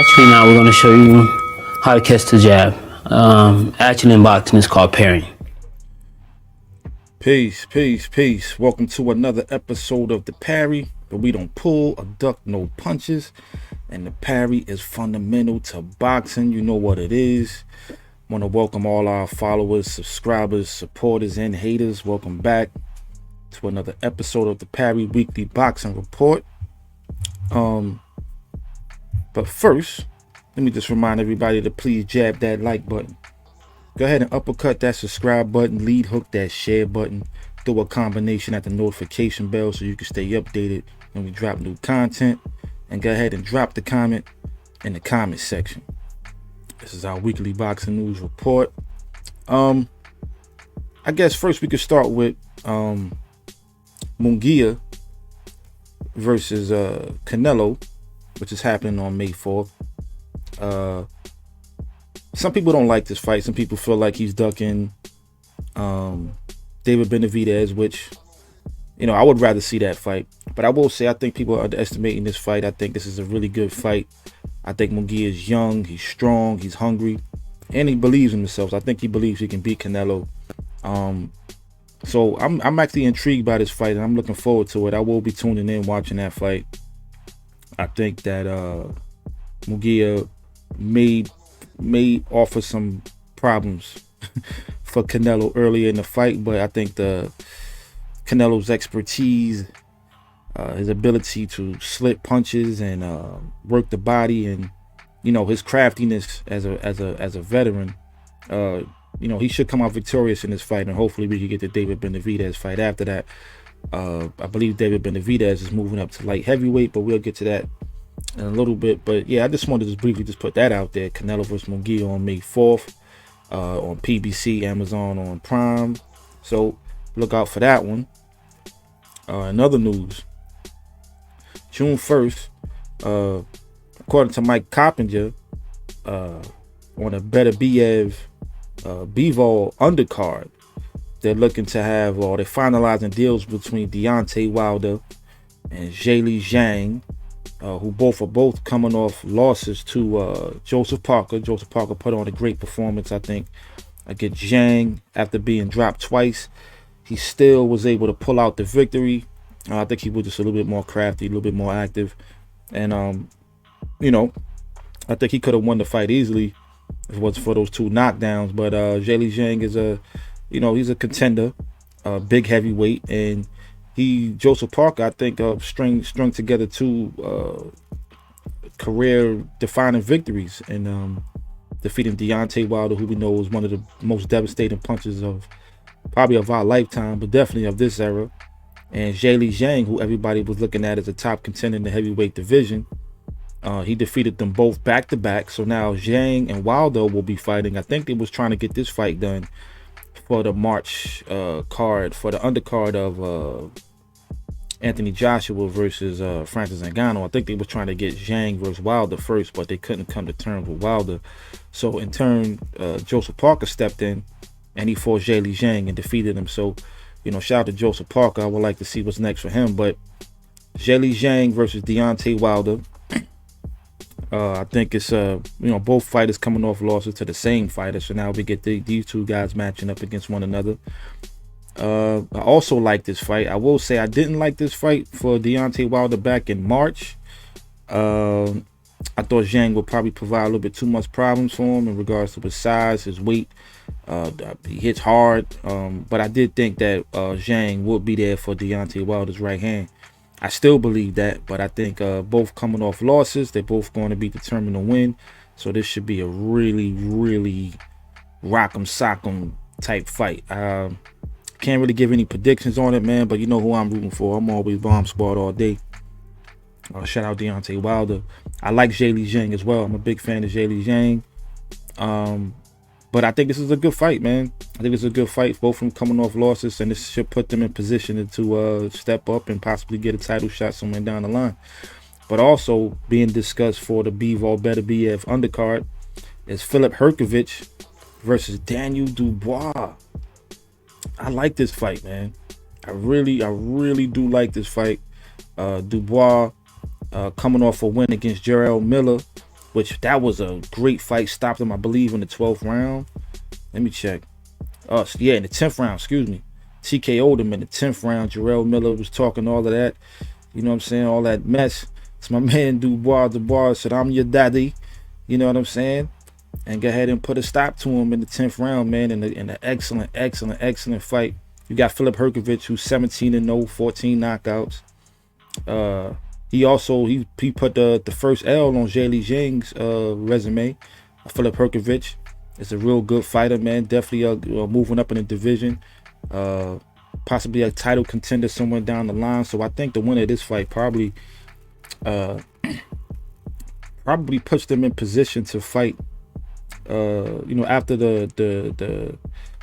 Actually, now we're going to show you how to catch the jab. Actually, in boxing, it's called parrying. Peace. Welcome to another episode of the Parry, where we don't pull or duck no punches. And the parry is fundamental to boxing. You know what it is. Want to welcome all our followers, subscribers, supporters, and haters. Welcome back to another episode of the Parry Weekly Boxing Report. But first, let me just remind everybody to please jab that like button. Go ahead and uppercut that subscribe button, lead hook that share button, throw a combination at the notification bell so you can stay updated when we drop new content. And go ahead and drop the comment in the comment section. This is our weekly boxing news report. I guess first we could start with Munguia versus Canelo, which is happening on May 4th. Some people don't like this fight. Some people feel like he's ducking David Benavidez, which, you know, I would rather see that fight. But I will say I think people are underestimating this fight. I think this is a really good fight. I think Munguia is young, he's strong, he's hungry, and he believes in himself. I think he believes he can beat Canelo. So I'm actually intrigued by this fight, and I'm looking forward to it. I will be tuning in, watching that fight. I think that Munguia may offer some problems for Canelo earlier in the fight, but I think Canelo's expertise, his ability to slip punches and work the body, and you know, his craftiness as a veteran, you know, he should come out victorious in this fight, and hopefully we can get the David Benavidez fight after that. I believe David Benavidez is moving up to light heavyweight, but we'll get to that in a little bit. But yeah, I just wanted to briefly just put that out there. Canelo versus Munguia on May 4th on PBC, Amazon on Prime. So look out for that one. In other news, June 1st, according to Mike Coppinger, on a BETERBIEV BIVOL Undercard, they're looking to have, or they're finalizing deals between Deontay Wilder and Zhang, who both coming off losses to Joseph Parker. Joseph Parker put on a great performance, I think, against Zhang after being dropped twice. He still was able to pull out the victory. I think he was just a little bit more crafty, a little bit more active, and you know, I think he could have won the fight easily if it wasn't for those two knockdowns. But Zhang is he's a contender, big heavyweight, and Joseph Parker, I think, strung together two career-defining victories, and defeating Deontay Wilder, who we know is one of the most devastating punches of probably of our lifetime, but definitely of this era, and Zhang, who everybody was looking at as a top contender in the heavyweight division. He defeated them both back-to-back, so now Zhang and Wilder will be fighting. I think they was trying to get this fight done for the March card, for the undercard of Anthony Joshua versus Francis Ngannou. I think they was trying to get Zhang versus Wilder first, but they couldn't come to terms with Wilder. So in turn, Joseph Parker stepped in, and he fought Zhang and defeated him. So, you know, shout out to Joseph Parker. I would like to see what's next for him. But Zhang versus Deontay Wilder. I think it's both fighters coming off losses to the same fighter, so now we get these two guys matching up against one another. I also like this fight. I will say I didn't like this fight for Deontay Wilder back in March. I thought Zhang would probably provide a little bit too much problems for him in regards to his size, his weight. He hits hard, but I did think that Zhang would be there for Deontay Wilder's right hand. I still believe that, but I think both coming off losses, they're both going to be determined to win. So this should be a really, really rock'em sock'em type fight. Can't really give any predictions on it, man, but you know who I'm rooting for. I'm always Bomb Squad all day. Shout out Deontay Wilder. I like Zhang as well. I'm a big fan of Zhang. But I think this is a good fight, man. I think it's a good fight, both from coming off losses, and this should put them in position to step up and possibly get a title shot somewhere down the line. But also being discussed for the BIVOL BETERBIEV undercard is Filip Hrgovic versus Daniel Dubois. I like this fight, man. I really do like this fight. Dubois coming off a win against Jarrell Miller which that was a great fight. Stopped him, I believe, in the 12th round. Let me check. Yeah, in the 10th round, excuse me. TKO'd him in the 10th round. Jarrell Miller was talking all of that. You know what I'm saying? All that mess. It's my man Dubois said, I'm your daddy. You know what I'm saying? And go ahead and put a stop to him in the 10th round, man. In the excellent fight. You got Filip Hrgovic, who's 17-0, 14 knockouts. He put the first L on Zhang Zhang's resume. Filip Hrgovic is a real good fighter, man. Definitely moving up in the division. Possibly a title contender somewhere down the line. So I think the winner of this fight probably puts them in position to fight. After the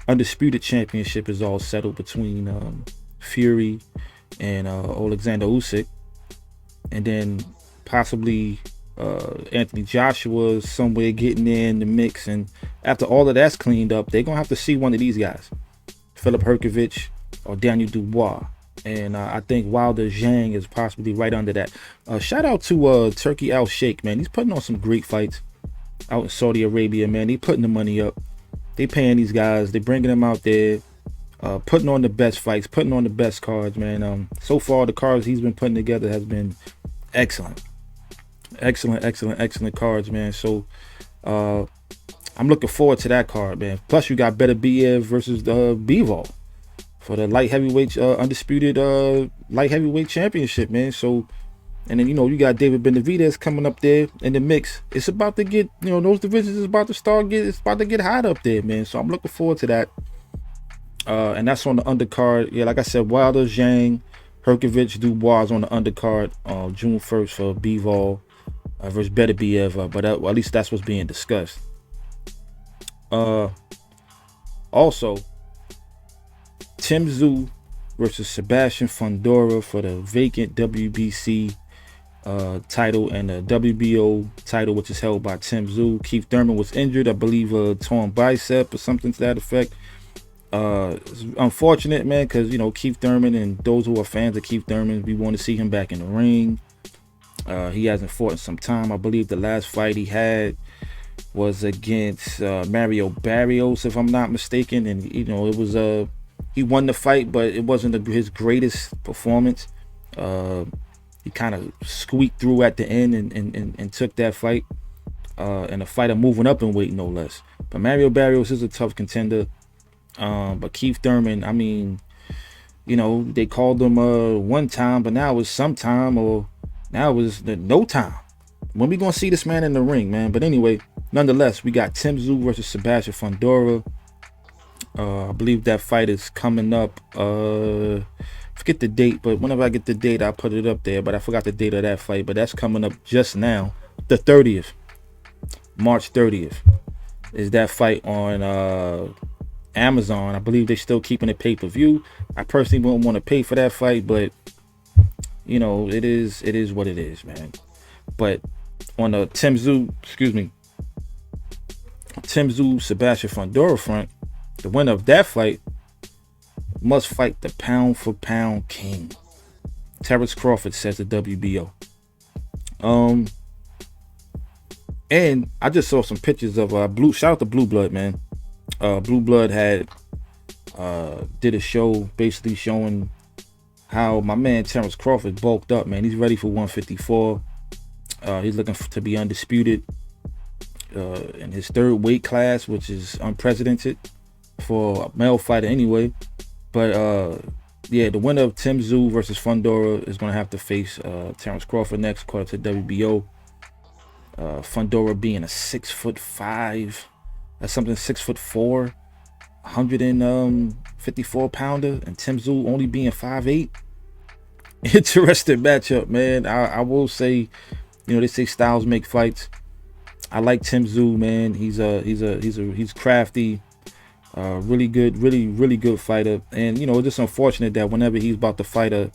undisputed championship is all settled between Fury and Alexander Usyk, and then possibly Anthony Joshua somewhere getting in the mix. And after all of that's cleaned up, they're gonna have to see one of these guys, Filip Hrgovic or Daniel Dubois. And I think Wilder Zhang is possibly right under that. Shout out to Turkey Al Sheikh, man. He's putting on some great fights out in Saudi Arabia, man. They putting the money up. They paying these guys. They bringing them out there, putting on the best fights, putting on the best cards, man. So far, the cards he's been putting together has been excellent cards, man. So I'm looking forward to that card, man. Plus, you got BETERBIEV versus BIVOL for the light heavyweight undisputed light heavyweight championship, man. So, and then you got David Benavidez coming up there in the mix. It's about to get, those divisions is about to get hot up there, man. So I'm looking forward to that. And that's on the undercard. Yeah, like I said, Wilder, Zhang, Hrgovic, Dubois on the undercard June 1st for BIVOL versus BETERBIEV. But at least that's what's being discussed. Also, Tim Tszyu versus Sebastian Fundora for the vacant WBC title and the WBO title, which is held by Tim Tszyu. Keith Thurman was injured, I believe, a torn bicep or something to that effect. It's unfortunate, man, because Keith Thurman, and those who are fans of Keith Thurman, we want to see him back in the ring. He hasn't fought in some time. I believe the last fight he had was against Mario Barrios, if I'm not mistaken, and it was he won the fight, but it wasn't his greatest performance. He kind of squeaked through at the end and took that fight. And a fighter moving up in weight, no less. But Mario Barrios is a tough contender. But Keith Thurman, I mean, they called him one time, but now it's sometime, or now it's no time. When we gonna see this man in the ring, man? But anyway, nonetheless, we got Tim Tszyu versus Sebastian Fundora. I believe that fight is coming up. Forget the date, but whenever I get the date, I'll put it up there. But I forgot the date of that fight. But that's coming up just now, the 30th, March 30th, is that fight on Amazon. I believe they're still keeping it pay-per-view. I personally wouldn't want to pay for that fight, but it is what it is, man. But on the Tim Tszyu Sebastian Fundora front, the winner of that fight must fight the pound for pound king, Terrence Crawford, says the WBO. And I just saw some pictures of shout out to Blue Blood, man. Blue Blood had did a show basically showing how my man Terrence Crawford bulked up, man. He's ready for 154. He's looking to be undisputed in his third weight class, which is unprecedented for a male fighter anyway. But yeah, the winner of Tim Tszyu versus Fundora is going to have to face Terrence Crawford next, according to WBO. Fundora being a 6'5", that's something 6'4", 154 pounder, and Tim Tszyu only being 5'8". Interesting matchup, man. I will say, they say styles make fights. I like Tim Tszyu, man. He's crafty, really good fighter. And it's just unfortunate that whenever he's about to fight an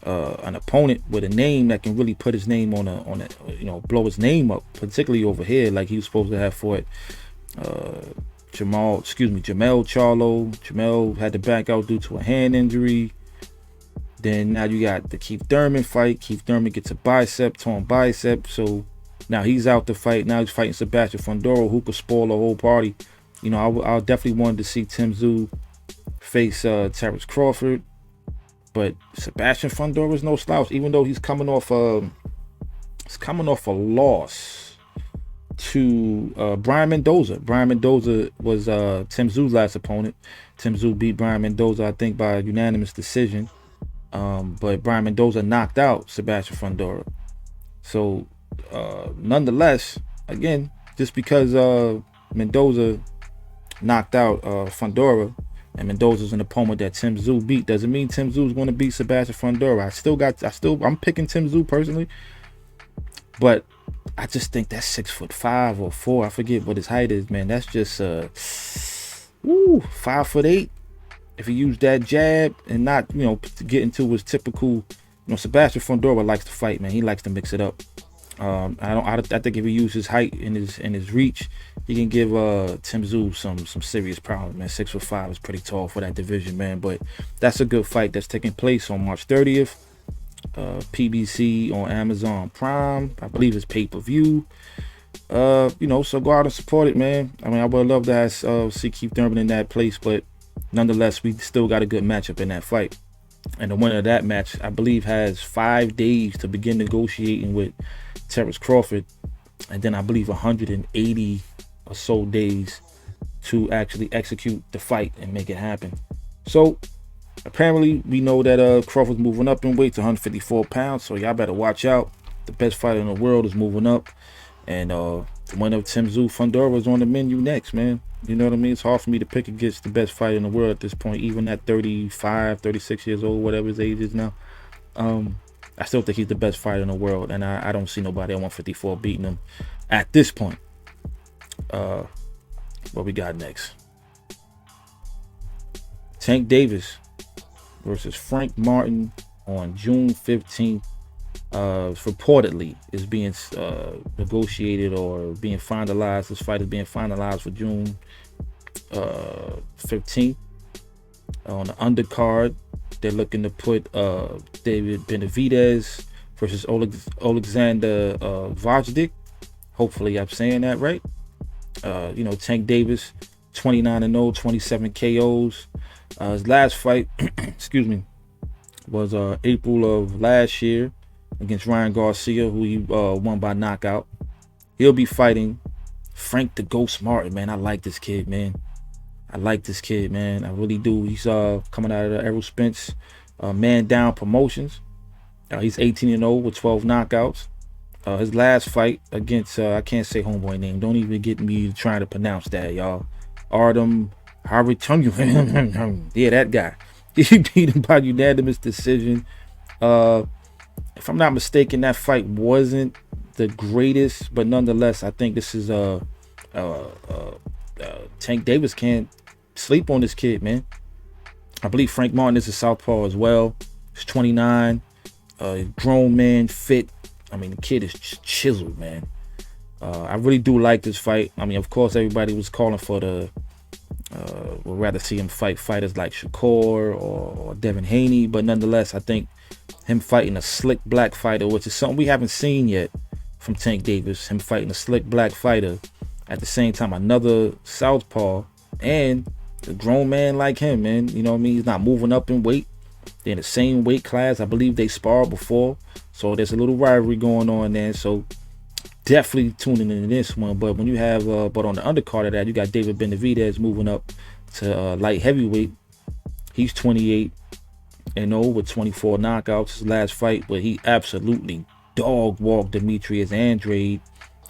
opponent with a name that can really put his name on a blow his name up, particularly over here, like he was supposed to have fought Jamel Charlo. Jamel had to back out due to a hand injury. Then now you got the Keith Thurman fight. Keith Thurman gets a torn bicep. So Now he's out the fight. Now he's fighting Sebastian Fundora, who could spoil the whole party. You know, I definitely wanted to see Tim Tszyu face Terrence Crawford, but Sebastian Fundora is no slouch. Even though he's coming off a loss to Brian Mendoza. Brian Mendoza was Tim Tszyu's last opponent. Tim Tszyu beat Brian Mendoza, I think, by a unanimous decision. But Brian Mendoza knocked out Sebastian Fundora. So, nonetheless, again, just because Mendoza knocked out Fundora, and Mendoza's an opponent that Tim Tszyu beat, doesn't mean Tim Tszyu is going to beat Sebastian Fundora. I'm picking Tim Tszyu personally, but I just think that's 6'5" or 4. I forget what his height is, man. That's just 5'8". If he used that jab and not, you know, to get into his typical, you know, Sebastian Fundora likes to fight, man. He likes to mix it up. I think if he used his height and his reach, he can give Tim Tszyu some serious problems, man. 6'5" is pretty tall for that division, man. But that's a good fight that's taking place on March 30th. PBC on Amazon Prime. I believe it's pay-per-view. You know, so go out and support it, man. I mean, I would love to see Keith Thurman in that place, but nonetheless, we still got a good matchup in that fight. And the winner of that match, I believe, has 5 days to begin negotiating with Terrence Crawford, and then I believe 180 or so days to actually execute the fight and make it happen. So apparently we know that Crawford's moving up in weight to 154 pounds, so y'all better watch out. The best fighter in the world is moving up, and the winner of Tim Tszyu Fundora is on the menu next, man. You know what I mean? It's hard for me to pick against the best fighter in the world at this point, even at 35, 36 years old, whatever his age is now. I still think he's the best fighter in the world, and I don't see nobody at 154 beating him at this point. What we got next? Tank Davis versus Frank Martin on June 15th. Reportedly is being negotiated or being finalized. This fight is being finalized for June 15th. On the undercard, they're looking to put David Benavidez versus Alexander Vajdik. Hopefully I'm saying that right. You know, Tank Davis 29-0, 27 KOs. His last fight excuse me, was April of last year against Ryan Garcia, who he won by knockout. He'll be fighting Frank the Ghost Martin, man. I like this kid, man. I really do. He's coming out of the Errol Spence Man Down Promotions. He's 18-0 with 12 knockouts. His last fight against I can't say homeboy name. Don't even get me trying to pronounce that, y'all. Artem Harutyunyan. Yeah, that guy. He beat him by unanimous decision. If I'm not mistaken, that fight wasn't the greatest, but nonetheless, I think this is Tank Davis can't sleep on this kid, man. I believe Frank Martin is a southpaw as well. He's 29, grown man, fit. I mean, the kid is chiseled, man. I really do like this fight. I mean, of course, everybody was calling for would rather see him fight fighters like Shakur or Devin Haney, but nonetheless, I think him fighting a slick black fighter, which is something we haven't seen yet from Tank Davis, him fighting a slick black fighter, at the same time another southpaw, and a grown man like him, man. You know what I mean? He's not moving up in weight. They're in the same weight class. I believe they sparred before, so there's a little rivalry going on there. So definitely tuning into this one. But when you have but on the undercard of that, you got David Benavidez moving up to light heavyweight. He's 28-0 with 24 knockouts. His last fight, where he absolutely dog walked Demetrius Andrade.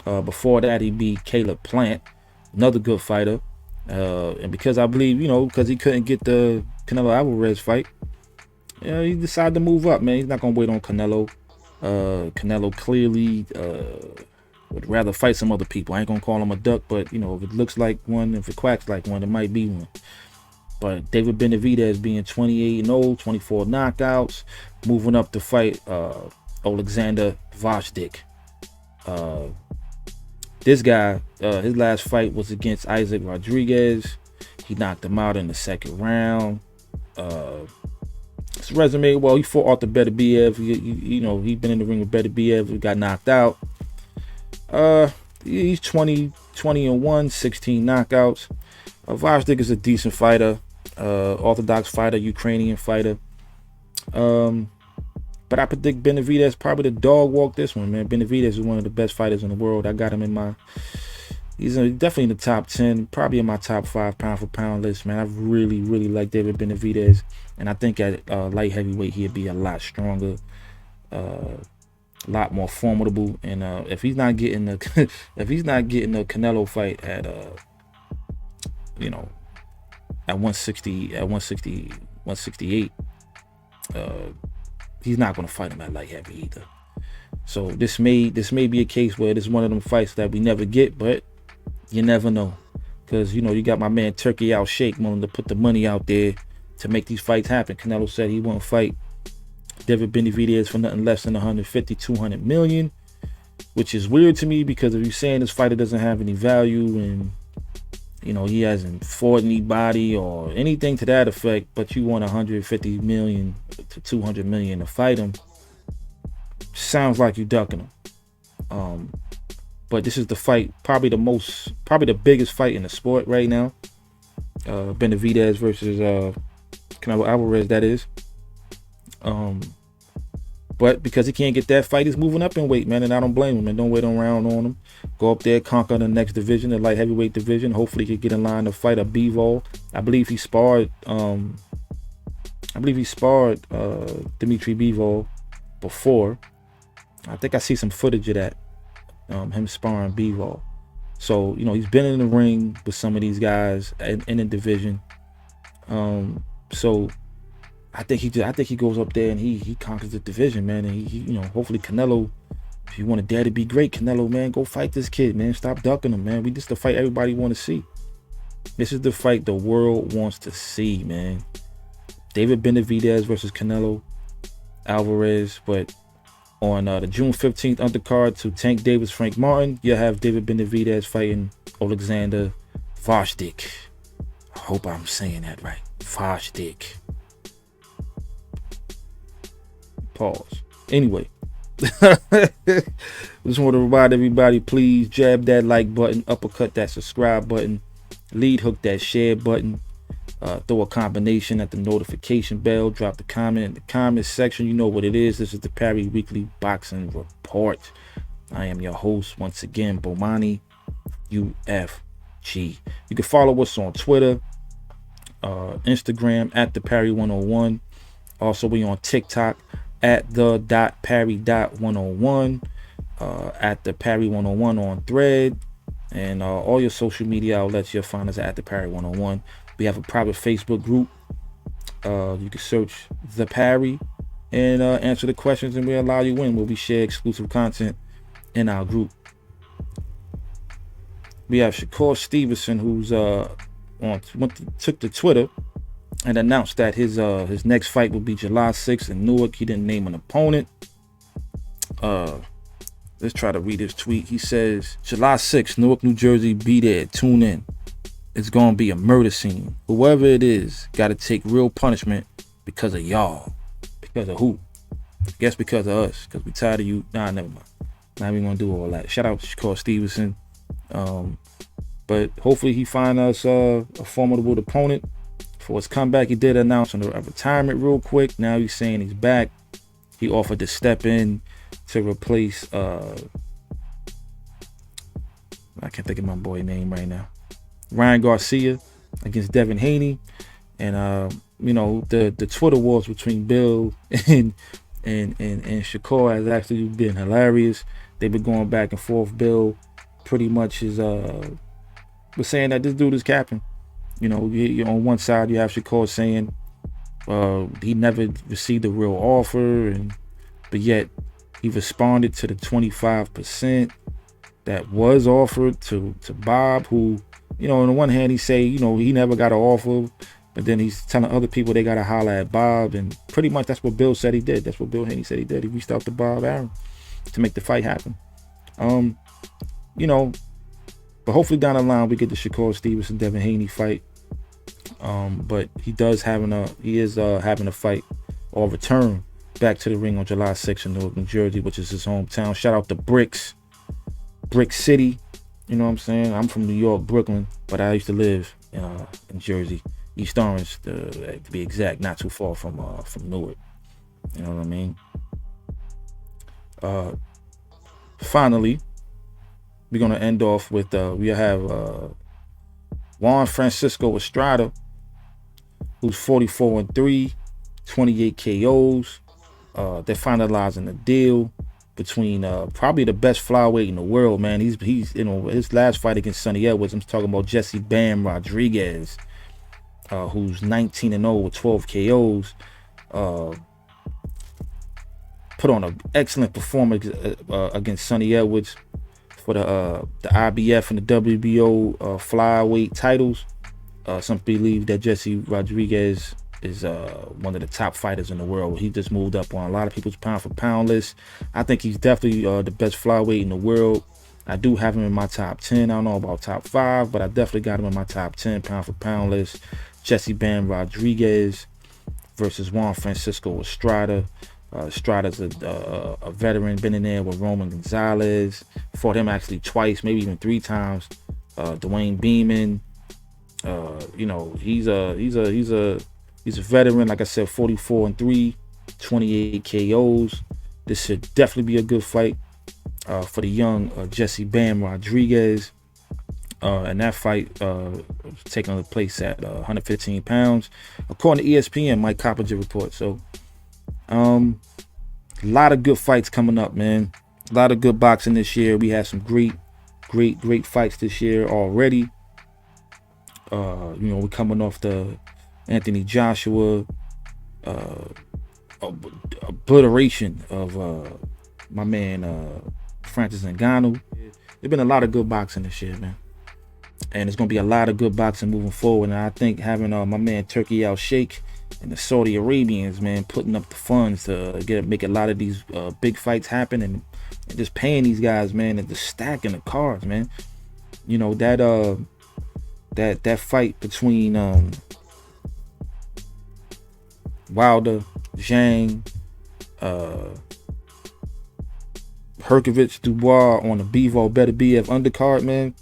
Before that, he beat Caleb Plant, another good fighter. And because I believe, you know, because he couldn't get the Canelo Alvarez fight, he decided to move up, man. He's not gonna wait on Canelo. Canelo clearly would rather fight some other people. I ain't gonna call him a duck, but you know, if it looks like one, if it quacks like one, it might be one. But David Benavidez being 28-0, 24 knockouts, moving up to fight Alexander Vajdik. This guy, his last fight was against Isaac Rodriguez. He knocked him out in the second round. His resume, well, he fought Arthur BETERBIEV. You know, he's been in the ring with BETERBIEV. He got knocked out. He's 20-1, 16 knockouts. Varsdik is a decent fighter, orthodox fighter, Ukrainian fighter. But I predict Benavidez probably the dog walk this one, man. Benavidez is one of the best fighters in the world. I got him in my, he's definitely in the top 10, probably in my top 5 pound for pound list, man. I really, really like David Benavidez, and I think at light heavyweight he'd be a lot stronger, a lot more formidable. And if he's not getting the, if he's not getting the Canelo fight at, you know, at 160, at 160, 168. He's not going to fight him at light heavy either. So this may be a case where this is one of them fights that we never get, but you never know, because you know you got my man Turkey Out Shake willing to put the money out there to make these fights happen. Canelo said he won't fight David Benavidez for nothing less than 150, 200 million, which is weird to me, because if you're saying this fighter doesn't have any value and you know he hasn't fought anybody or anything to that effect, but you want 150 million to 200 million to fight him, sounds like you ducking him. But this is the fight, probably the biggest fight in the sport right now. Benavidez versus Canelo Alvarez, that is. But because he can't get that fight, he's moving up in weight, man, and I don't blame him, and don't wait around on him. Go up there, conquer the next division, the light heavyweight division. Hopefully he could get in line to fight a BIVOL. I believe he sparred Dimitri BIVOL before. I think I see some footage of that, him sparring BIVOL. So, you know, he's been in the ring with some of these guys in the division. So I think he goes up there and he conquers the division, man. And he you know, hopefully Canelo, if you want to dare to be great, Canelo, man, go fight this kid, man. Stop ducking him, man. This is the fight everybody want to see. This is the fight the world wants to see, man. David Benavidez versus Canelo Alvarez. But on the June 15th undercard to Tank Davis, Frank Martin, you have David Benavidez fighting Alexander Varsdik. I hope I'm saying that right. Varsdik. Pause. Anyway, just want to remind everybody, please jab that like button, uppercut that subscribe button, lead hook that share button, throw a combination at the notification bell, drop the comment in the comment section. You know what it is. This is the Parry Weekly Boxing Report. I am your host once again, Bomani UFG. You can follow us on Twitter, Instagram at the Parry 101. Also, we on TikTok at the .parry.101, at the Parry 101 on Thread, and all your social media outlets you'll find us at the Parry 101. We have a private Facebook group. You can search the Parry and answer the questions, and we'll allow you in, where we share exclusive content in our group. We have Shakur Stevenson, who's took to Twitter and announced that his next fight will be July 6th in Newark. He didn't name an opponent. Let's try to read his tweet. He says, July 6th, Newark, New Jersey, be there, tune in. It's gonna be a murder scene. Whoever it is, gotta take real punishment because of y'all. Because of who? I guess because of us, because we tired of you. Nah, never mind. Not even gonna do all that. Shout out to Shakur Stevenson. But hopefully he find us a formidable opponent. For his comeback, he did announce a retirement real quick. Now he's saying he's back. He offered to step in to replace I can't think of my boy name right now, Ryan Garcia, against Devin Haney. And you know, the Twitter wars between Bill and Shakur has actually been hilarious. They've been going back and forth. Bill pretty much is was saying that this dude is capping. You know, on one side you have Shakur saying he never received a real offer, but yet he responded to the 25% that was offered to Bob, who, you know, on the one hand he say, you know, he never got an offer, but then he's telling other people they gotta holler at Bob, and pretty much that's what Bill said he did. That's what Bill Haney said he did. He reached out to Bob Arum to make the fight happen. You know, but hopefully down the line we get the Shakur Stevenson Devin Haney fight. But he is having a fight or return back to the ring on July 6th in Newark, New Jersey, which is his hometown. Shout out to Bricks. Brick City. You know what I'm saying? I'm from New York, Brooklyn, but I used to live in Jersey, East Orange to be exact, not too far from Newark. You know what I mean? Finally, we're gonna end off with we have Juan Francisco Estrada, who's 44-3, 28 KOs. They're finalizing a deal between probably the best flyweight in the world, man. He's you know, his last fight against Sonny Edwards, I'm talking about Jesse Bam Rodriguez, who's 19-0 with 12 KOs. Put on an excellent performance against Sonny Edwards for the IBF and the WBO flyweight titles. Some believe that Jesse Rodriguez is one of the top fighters in the world. He just moved up on a lot of people's pound for pound list. I think he's definitely the best flyweight in the world. I do have him in my top 10. I don't know about top 5, but I definitely got him in my top 10 pound for pound list. Jesse Bam Rodriguez versus Juan Francisco Estrada. Estrada's a veteran, been in there with Roman Gonzalez, fought him actually twice, maybe even 3 times. Dwayne Beeman, you know, he's a veteran. Like I said, 44-3, 28 KOs. This should definitely be a good fight for the young Jesse Bam Rodriguez. And that fight taking place at 115 pounds, according to ESPN, Mike Coppinger report. So a lot of good fights coming up, man. A lot of good boxing this year. We had some great fights this year already. You know, we're coming off the Anthony Joshua obliteration of my man Francis Ngannou. There's been a lot of good boxing this year, man, and it's gonna be a lot of good boxing moving forward. And I think having my man Turki Al-Sheikh and the Saudi Arabians, man, putting up the funds to make a lot of these big fights happen, and just paying these guys, man, and just stacking the cards, man. You know, that fight between Wilder, Zhang, HRGOVIC, Dubois on the BIVOL BETERBIEV undercard, man.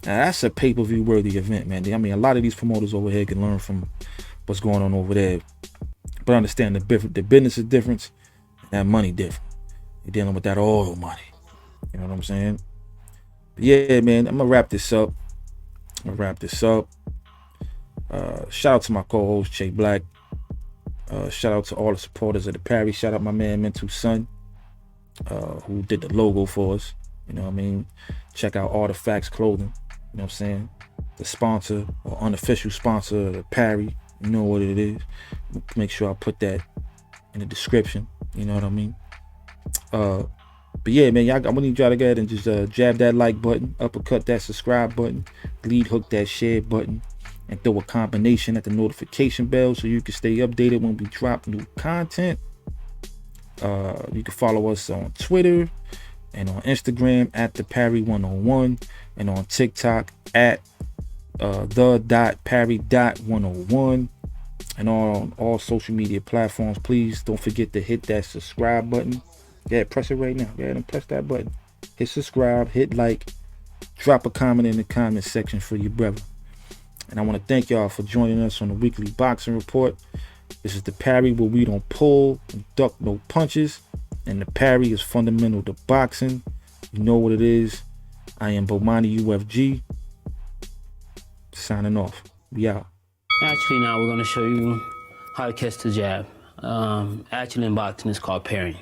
Now, that's a pay-per-view worthy event, man. I mean, a lot of these promoters over here can learn from what's going on over there, but understand the business is different, and that money different. You're dealing with that oil money. You know what I'm saying? But yeah, man, I'm gonna wrap this up. Shout out to my co-host Che Black. Shout out to all the supporters of the Parry. Shout out my man Mental Son, who did the logo for us. You know what I mean? Check out Artifacts Clothing. You know what I'm saying? The sponsor or unofficial sponsor of the Parry. You know what it is. Make sure I put that in the description. You know what I mean? But yeah, man, I'm gonna need y'all to go ahead and just jab that like button, uppercut that subscribe button, lead hook that share button, and throw a combination at the notification bell so you can stay updated when we drop new content. You can follow us on Twitter and on Instagram at the Parry101, and on TikTok at the.parry.101, and on all social media platforms. Please don't forget to hit that subscribe button. Yeah, press it right now. Go ahead and press that button. Hit subscribe, hit like, drop a comment in the comment section for your brother. And I want to thank y'all for joining us on the weekly boxing report. This is the Parry, where we don't pull and duck no punches, and the Parry is fundamental to boxing. You know what it is. I am Bomani UFG, signing off. We out. Actually, now we're going to show you how to catch the jab. Actually, in boxing, it's called parrying.